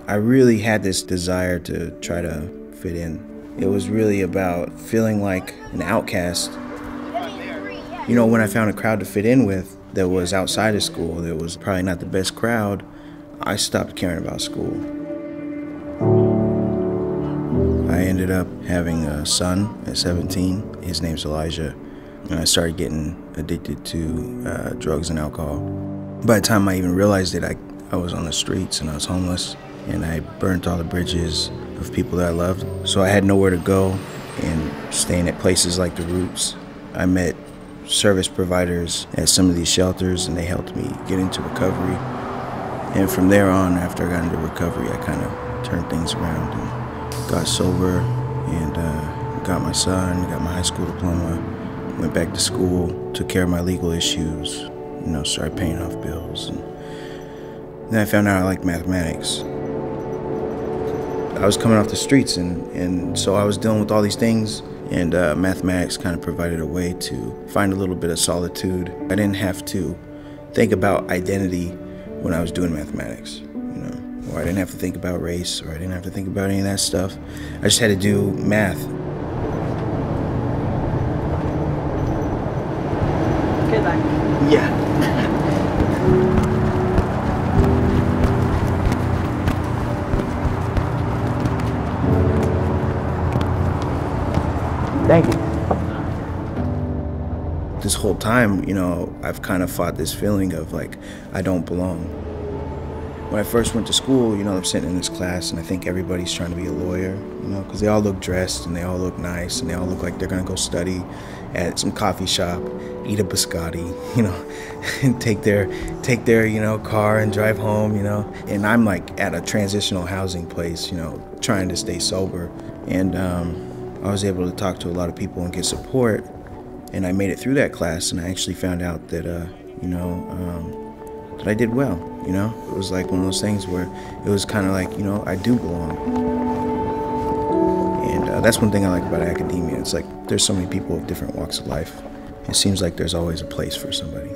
I really had this desire to try to fit in. It was really about feeling like an outcast. You know, when I found a crowd to fit in with that was outside of school, that was probably not the best crowd, I stopped caring about school. I ended up having a son at 17. His name's Elijah. And I started getting addicted to drugs and alcohol. By the time I even realized it, I was on the streets and I was homeless, and I burnt all the bridges of people that I loved. So I had nowhere to go, and staying at places like the Roots, I met service providers at some of these shelters, and they helped me get into recovery. And from there on, after I got into recovery, I kind of turned things around and got sober, and got my son, got my high school diploma, went back to school, took care of my legal issues, you know, started paying off bills. And then I found out I liked mathematics. I was coming off the streets, and so I was dealing with all these things, and mathematics kind of provided a way to find a little bit of solitude. I didn't have to think about identity when I was doing mathematics, you know, or I didn't have to think about race, or I didn't have to think about any of that stuff. I just had to do math. Good luck. Yeah. Thank you. This whole time, you know, I've kind of fought this feeling of like, I don't belong. When I first went to school, you know, I'm sitting in this class and I think everybody's trying to be a lawyer, you know, because they all look dressed and they all look nice and they all look like they're gonna go study at some coffee shop, eat a biscotti, you know, and take their, you know, car and drive home, you know. And I'm like at a transitional housing place, you know, trying to stay sober. And I was able to talk to a lot of people and get support, and I made it through that class, and I actually found out that, you know, that I did well, you know? It was like one of those things where it was kind of like, you know, I do belong. And that's one thing I like about academia. It's like there's so many people of different walks of life. It seems like there's always a place for somebody.